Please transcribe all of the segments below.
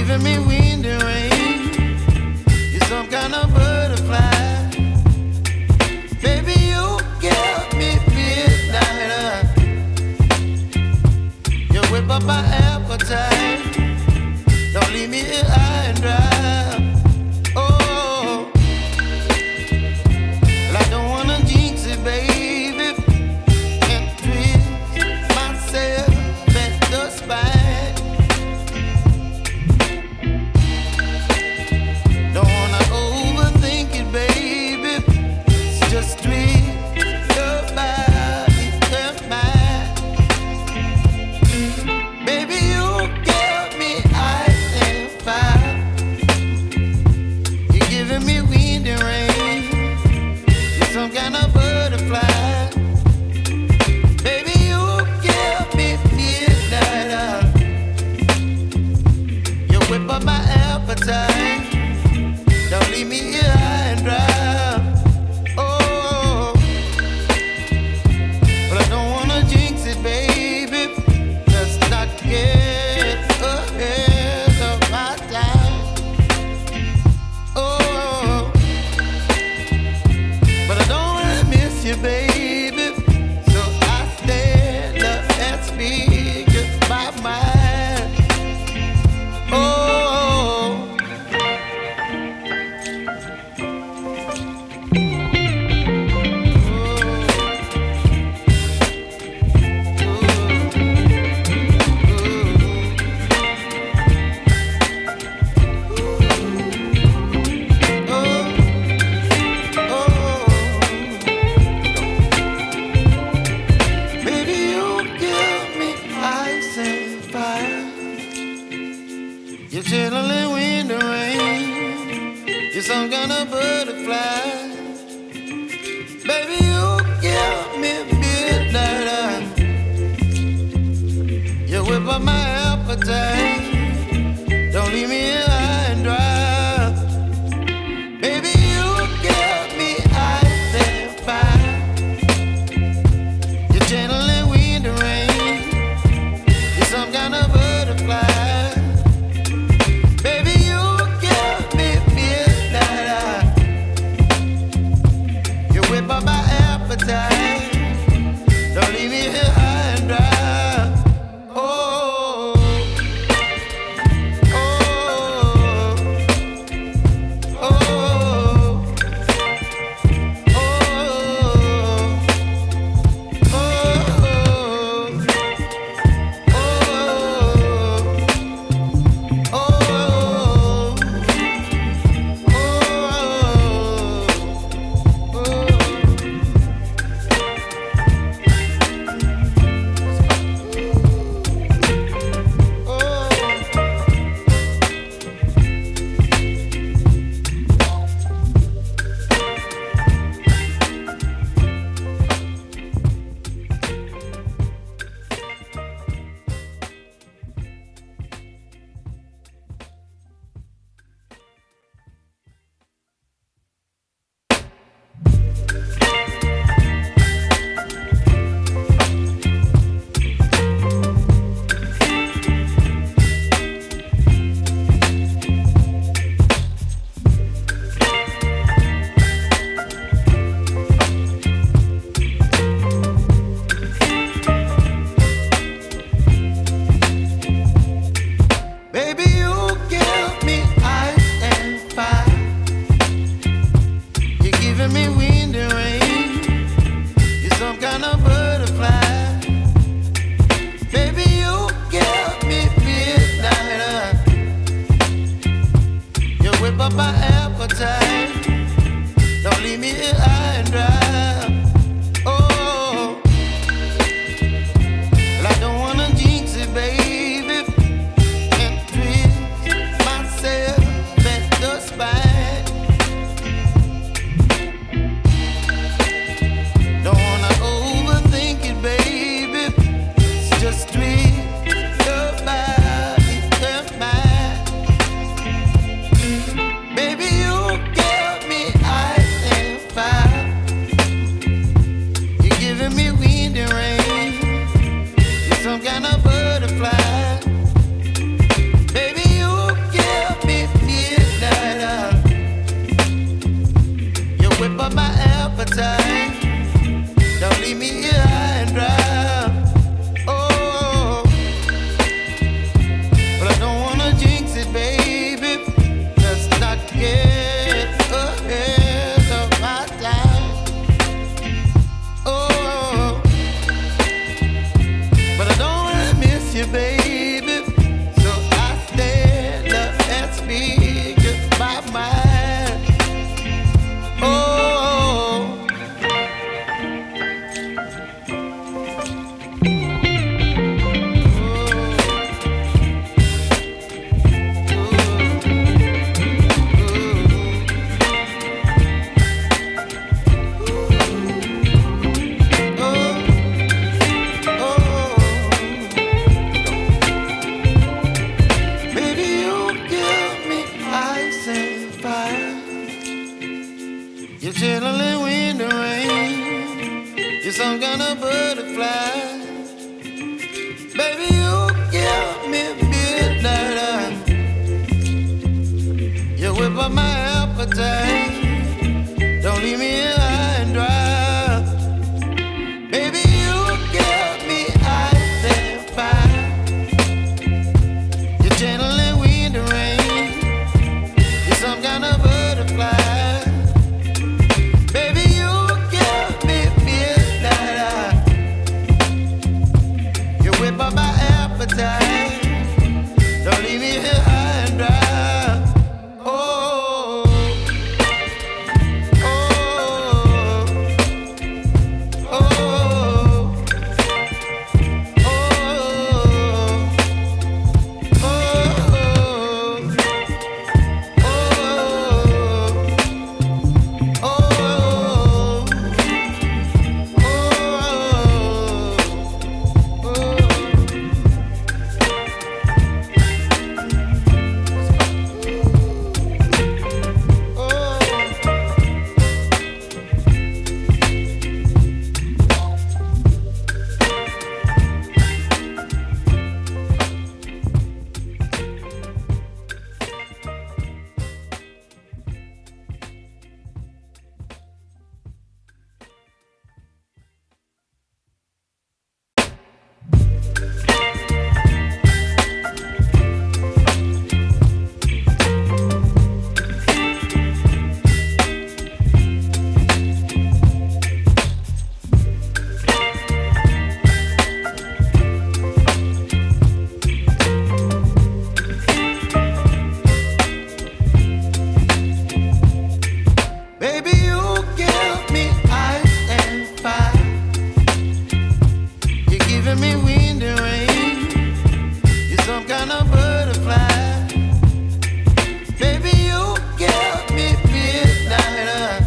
giving me wind and rain. You're some kind of butterfly. Baby, you give me midnight. You whip up my appetite. Don't leave me here high and dry. Oh, well, I don't wanna jinx it, baby. Can't twist myself at the spine. Don't wanna overthink it, baby. It's just twist your body and mine. Baby, you give me ice and fire. You're giving me wind and rain. You're some kind of butterfly. Baby, you give me midnight. You whip up my appetite. Don't leave me here high and dry. Oh, but I don't wanna jinx it, baby. Let's not get ahead of my time. Oh, but I don't wanna miss you, baby. So I stand up and speak my mind. Oh. Baby, you give me ice and fire. You're chilling wind and rain. You're some kind of butterfly. Baby, you give me midnight. You whip up my appetite. Don't leave me here high and dry. Baby, you give me ice and fire. You're channeling wind and rain. You're some kind of butterfly. Baby, you give me midnight. You whip up my appetite. Don't leave me here high and dry. Oh, oh, oh, oh, baby, you give me ice and fire. You're giving me wind and rain. You're some kind of butterfly. Baby, you give me midnight. You whip up my appetite. Don't leave me here high and dry. Oh, well, I don't wanna jinx it, baby. Can't twist myself at the spine. Don't wanna overthink it, baby. It's just twist your body and mine. Baby, chilling wind and rain. You're some kind of butterfly. Baby, you give me midnight. You whip up my appetite. Don't leave me here high and dry. Baby, you give me ice and fire. You're channeling wind and rain. You're some kind of butterfly. Baby, you give me midnight. You whip up my appetite. Don't leave me here high and dry. Baby, you give me ice and fire. You're giving me wind and rain. You're some kind of butterfly. Baby, you give me midnight.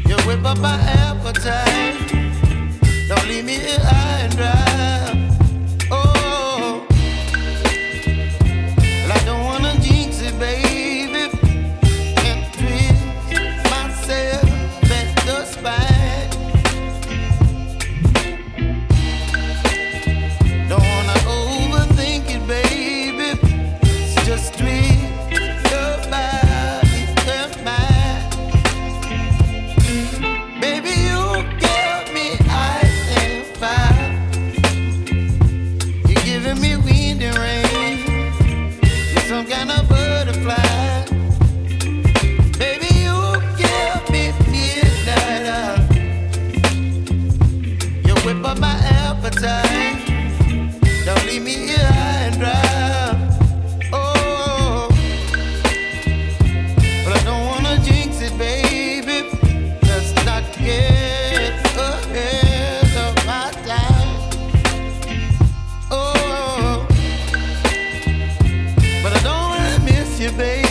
You whip up my appetite. Don't leave me here high and dry. Oh, well, I don't wanna jinx it, baby. Whip up my appetite. Don't leave me here high and dry. Oh, but I don't wanna jinx it, baby. Let's not get ahead of my time. Oh, but I don't wanna miss you, baby.